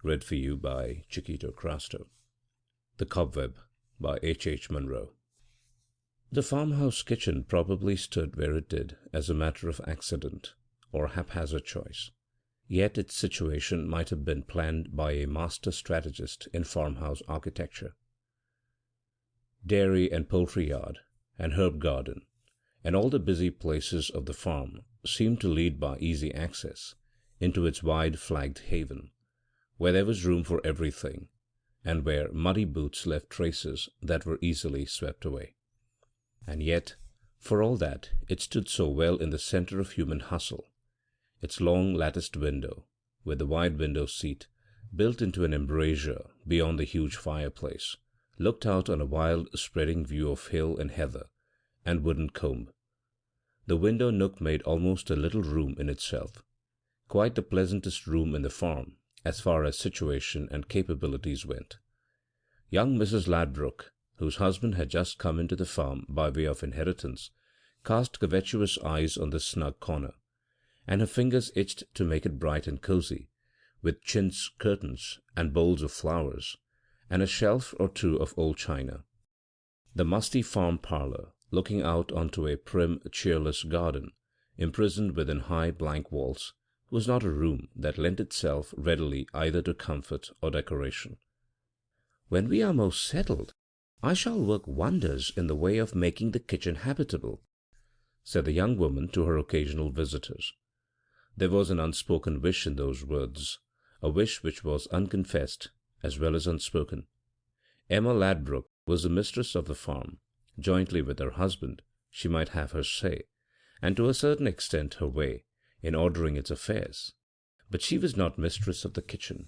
read for you by Chiquito Crasto. The Cobweb by H. Munro. The farmhouse kitchen probably stood where it did as a matter of accident or haphazard choice, yet its situation might have been planned by a master strategist in farmhouse architecture. Dairy and poultry yard, and herb garden, and all the busy places of the farm seemed to lead by easy access into its wide flagged haven, where there was room for everything, and where muddy boots left traces that were easily swept away. And yet, for all that, it stood so well in the centre of human hustle. Its long latticed window, with the wide window seat, built into an embrasure beyond the huge fireplace, looked out on a wild spreading view of hill and heather and wooden combe. The window nook made almost a little room in itself, quite the pleasantest room in the farm as far as situation and capabilities went. Young Mrs. Ladbroke, whose husband had just come into the farm by way of inheritance, cast covetous eyes on this snug corner, and her fingers itched to make it bright and cosy, with chintz curtains and bowls of flowers, and a shelf or two of old china. The musty farm parlour, looking out onto a prim, cheerless garden, imprisoned within high blank walls, was not a room that lent itself readily either to comfort or decoration. "When we are most settled, I shall work wonders in the way of making the kitchen habitable," said the young woman to her occasional visitors. There was an unspoken wish in those words, a wish which was unconfessed as well as unspoken. Emma Ladbroke was the mistress of the farm. Jointly with her husband she might have her say, and to a certain extent her way, in ordering its affairs, but she was not mistress of the kitchen.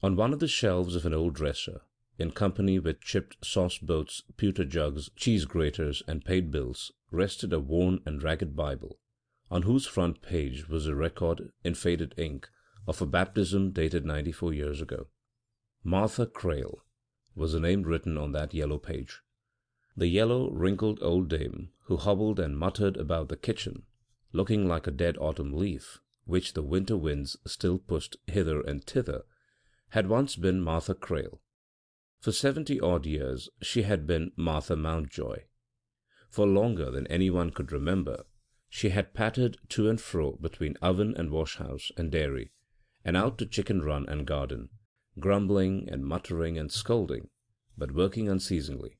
On one of the shelves of an old dresser, in company with chipped sauce-boats, pewter jugs, cheese-graters, and paid bills, rested a worn and ragged Bible, on whose front page was a record, in faded ink, of a baptism dated 94 years ago. Martha Crale was the name written on that yellow page. The yellow, wrinkled old dame who hobbled and muttered about the kitchen, looking like a dead autumn leaf which the winter winds still pushed hither and thither, had once been Martha Crale. For 70-odd years she had been Martha Mountjoy. For longer than anyone could remember, she had pattered to and fro between oven and wash-house and dairy, and out to chicken run and garden, grumbling and muttering and scolding, but working unceasingly.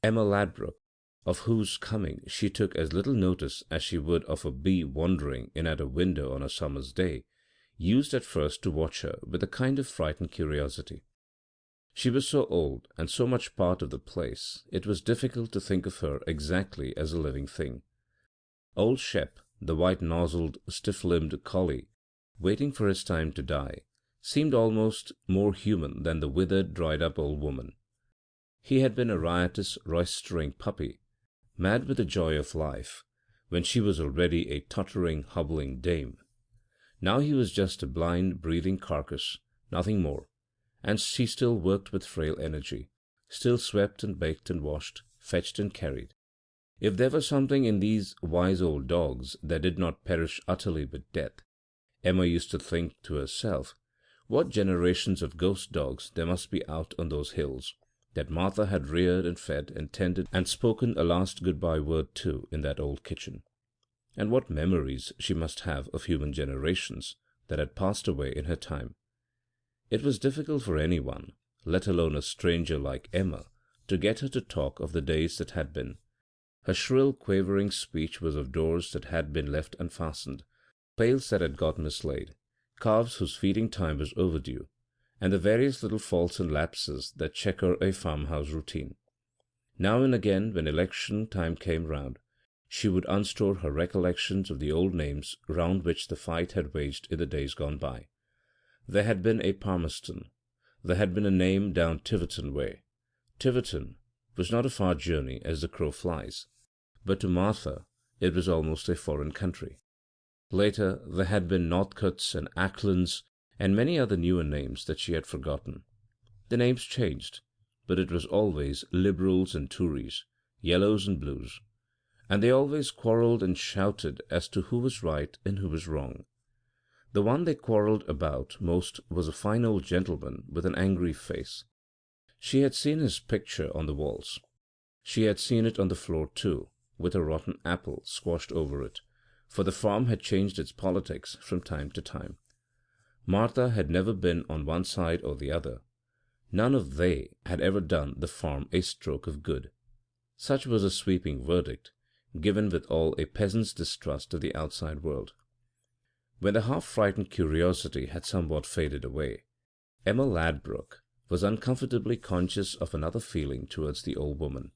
Emma Ladbroke, of whose coming she took as little notice as she would of a bee wandering in at a window on a summer's day, used at first to watch her with a kind of frightened curiosity. She was so old and so much part of the place, it was difficult to think of her exactly as a living thing. Old Shep, the white-nozzled, stiff-limbed collie, waiting for his time to die, seemed almost more human than the withered, dried-up old woman. He had been a riotous, roistering puppy, mad with the joy of life, when she was already a tottering, hobbling dame. Now he was just a blind, breathing carcass, nothing more, and she still worked with frail energy, still swept and baked and washed, fetched and carried. If there was something in these wise old dogs that did not perish utterly with death, Emma used to think to herself, what generations of ghost dogs there must be out on those hills, that Martha had reared and fed and tended and spoken a last good-bye word to in that old kitchen. And what memories she must have of human generations that had passed away in her time. It was difficult for anyone, let alone a stranger like Emma, to get her to talk of the days that had been. Her shrill, quavering speech was of doors that had been left unfastened, pails that had got mislaid, calves whose feeding time was overdue, and the various little faults and lapses that chequer a farmhouse routine. Now and again, when election time came round, she would unstore her recollections of the old names round which the fight had waged in the days gone by. There had been a Palmerston. There had been a name down Tiverton way. Tiverton was not a far journey as the crow flies, but to Martha it was almost a foreign country. Later there had been Northcotes and Acklands and many other newer names that she had forgotten. The names changed, but it was always Liberals and Tories, Yellows and Blues, and they always quarrelled and shouted as to who was right and who was wrong. The one they quarrelled about most was a fine old gentleman with an angry face. She had seen his picture on the walls. She had seen it on the floor, too, with a rotten apple squashed over it, for the farm had changed its politics from time to time. Martha had never been on one side or the other. None of they had ever done the farm a stroke of good. Such was a sweeping verdict, given with all a peasant's distrust of the outside world. When the half-frightened curiosity had somewhat faded away, Emma Ladbruk was uncomfortably conscious of another feeling towards the old woman.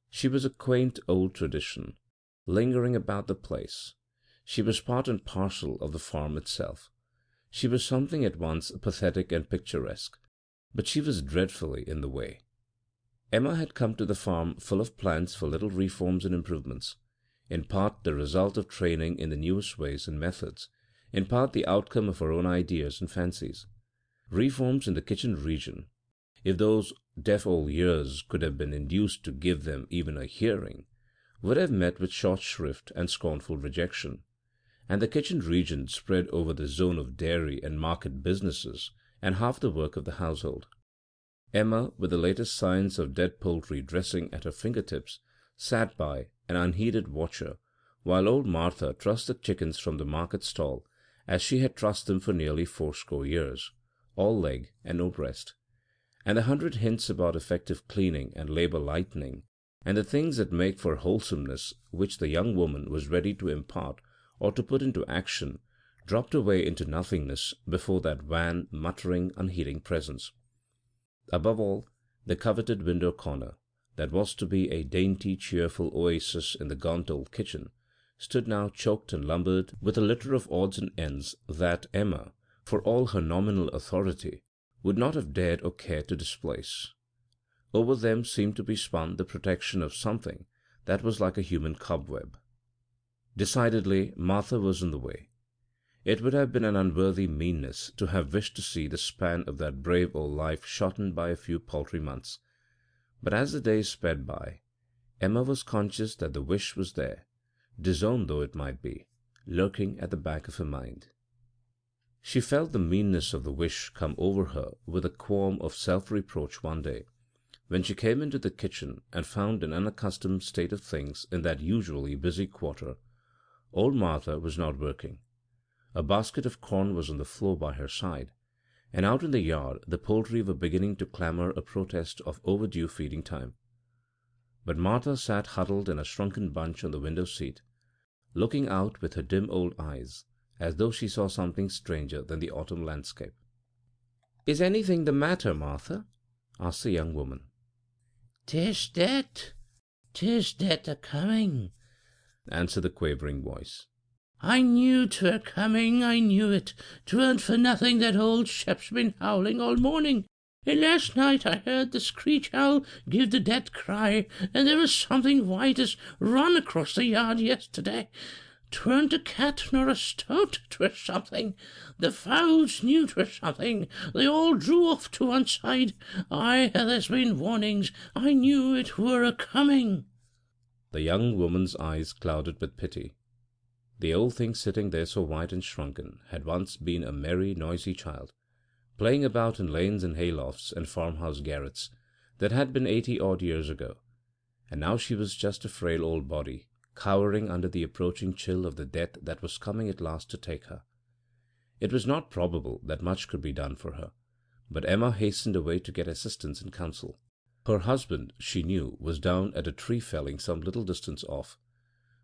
She was a quaint old tradition, lingering about the place. She was part and parcel of the farm itself. She was something at once pathetic and picturesque, but she was dreadfully in the way. Emma had come to the farm full of plans for little reforms and improvements, in part the result of training in the newest ways and methods, in part the outcome of her own ideas and fancies. Reforms in the kitchen region, if those deaf old ears could have been induced to give them even a hearing, would have met with short shrift and scornful rejection, and the kitchen region spread over the zone of dairy and market businesses and half the work of the household. Emma, with the latest science of dead poultry dressing at her fingertips, sat by, an unheeded watcher, while old Martha trussed the chickens from the market stall as she had trussed them for nearly fourscore years, all leg and no breast, and the 100 hints about effective cleaning and labour lightening, and the things that make for wholesomeness which the young woman was ready to impart or to put into action, dropped away into nothingness before that wan, muttering, unheeding presence. Above all, the coveted window corner, that was to be a dainty, cheerful oasis in the gaunt old kitchen, stood now choked and lumbered with a litter of odds and ends that Emma, for all her nominal authority, would not have dared or cared to displace. Over them seemed to be spun the protection of something that was like a human cobweb. Decidedly, Martha was in the way. It would have been an unworthy meanness to have wished to see the span of that brave old life shortened by a few paltry months. But as the days sped by, Emma was conscious that the wish was there, disowned though it might be, lurking at the back of her mind. She felt the meanness of the wish come over her with a qualm of self-reproach one day, when she came into the kitchen and found an unaccustomed state of things in that usually busy quarter. Old Martha was not working. A basket of corn was on the floor by her side, and out in the yard the poultry were beginning to clamour a protest of overdue feeding time. But Martha sat huddled in a shrunken bunch on the window-seat, looking out with her dim old eyes, as though she saw something stranger than the autumn landscape. "Is anything the matter, Martha?" asked the young woman. "'Tis death a-coming," answered the quavering voice. "I knew 'twere coming, I knew it. 'Tweren't for nothing that old Shep's been howling all morning. And last night I heard the screech owl give the death cry, and there was something white as run across the yard yesterday. 'Tweren't a cat nor a stoat, 'twere something. The fowls knew 'twere something. They all drew off to one side. Aye, there's been warnings. I knew it were a-coming." The young woman's eyes clouded with pity. The old thing sitting there so white and shrunken had once been a merry, noisy child, playing about in lanes and haylofts and farmhouse garrets that had been 80-odd years ago, and now she was just a frail old body, cowering under the approaching chill of the death that was coming at last to take her. It was not probable that much could be done for her, but Emma hastened away to get assistance and counsel. Her husband, she knew, was down at a tree-felling some little distance off,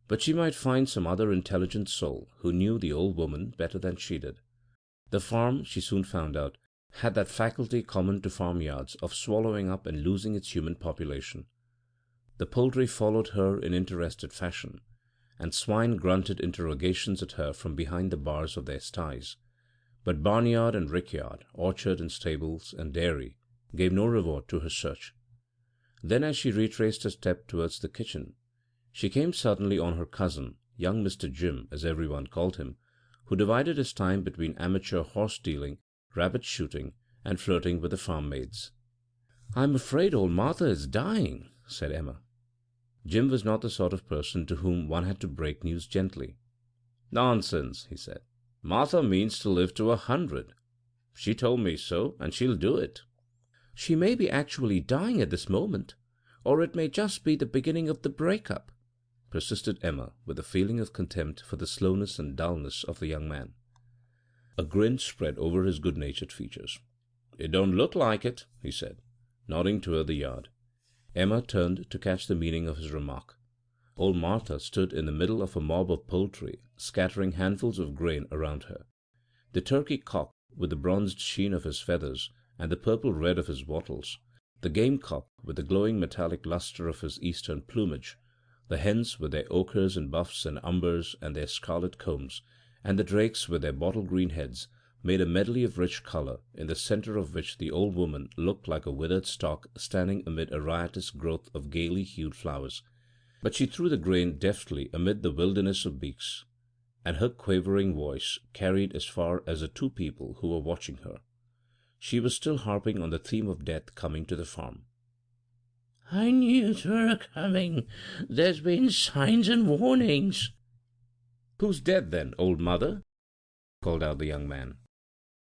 but she might find some other intelligent soul who knew the old woman better than she did. The farm, she soon found out, had that faculty common to farmyards of swallowing up and losing its human population. The poultry followed her in interested fashion, and swine grunted interrogations at her from behind the bars of their sties, but barnyard and rickyard, orchard and stables and dairy gave no reward to her search. Then, as she retraced her step towards the kitchen, she came suddenly on her cousin, young Mr. Jim, as everyone called him, who divided his time between amateur horse-dealing, rabbit-shooting, and flirting with the farm-maids. "I'm afraid old Martha is dying," said Emma. Jim was not the sort of person to whom one had to break news gently. "Nonsense," he said. Martha means to live to 100. She told me so, and she'll do it." "She may be actually dying at this moment, or it may just be the beginning of the break-up," persisted Emma, with a feeling of contempt for the slowness and dullness of the young man. A grin spread over his good-natured features. "It don't look like it," he said, nodding toward the yard. Emma turned to catch the meaning of his remark. Old Martha stood in the middle of a mob of poultry, scattering handfuls of grain around her. The turkey cock, with the bronzed sheen of his feathers and the purple red of his wattles, the game cock, with the glowing metallic lustre of his eastern plumage, the hens with their ochres and buffs and umbers and their scarlet combs, and the drakes with their bottle-green heads, made a medley of rich colour, in the centre of which the old woman looked like a withered stalk standing amid a riotous growth of gaily hued flowers. But she threw the grain deftly amid the wilderness of beaks, and her quavering voice carried as far as the two people who were watching her. She was still harping on the theme of death coming to the farm. "I knew 'twere a-coming. There's been signs and warnings." "Who's dead, then, old mother?" called out the young man.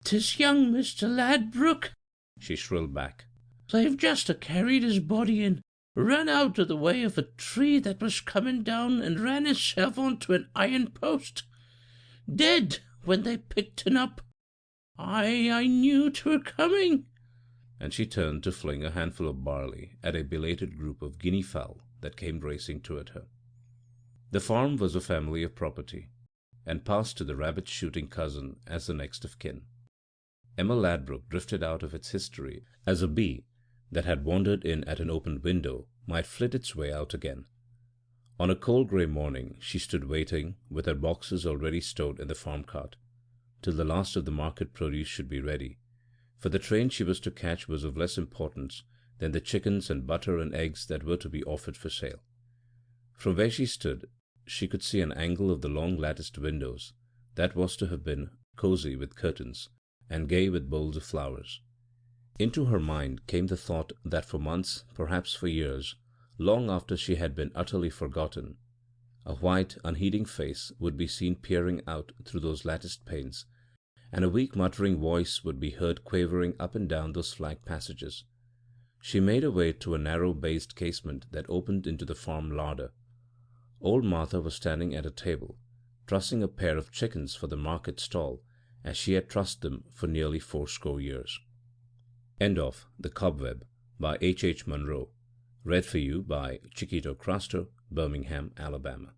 "'Tis young Mr. Ladbruk," she shrilled back. "They've just a-carried his body and run out of the way of a tree that was coming down and ran hisself onto an iron post. Dead when they picked un up. I knew 'twere coming." And she turned to fling a handful of barley at a belated group of guinea fowl that came racing toward her. The farm was a family of property, and passed to the rabbit-shooting cousin as the next of kin. Emma Ladbruk drifted out of its history as a bee that had wandered in at an open window might flit its way out again. On a cold grey morning she stood waiting, with her boxes already stowed in the farm cart, till the last of the market produce should be ready, for the train she was to catch was of less importance than the chickens and butter and eggs that were to be offered for sale. From where she stood she could see an angle of the long latticed windows that was to have been cosy with curtains and gay with bowls of flowers. Into her mind came the thought that for months, perhaps for years, long after she had been utterly forgotten, a white, unheeding face would be seen peering out through those latticed panes, and a weak muttering voice would be heard quavering up and down those flagged passages. She made her way to a narrow based casement that opened into the farm larder. Old Martha was standing at a table, trussing a pair of chickens for the market stall, as she had trussed them for nearly fourscore years. End of The Cobweb, by H. Munro. Read for you by Chiquito Crasto, Birmingham, Alabama.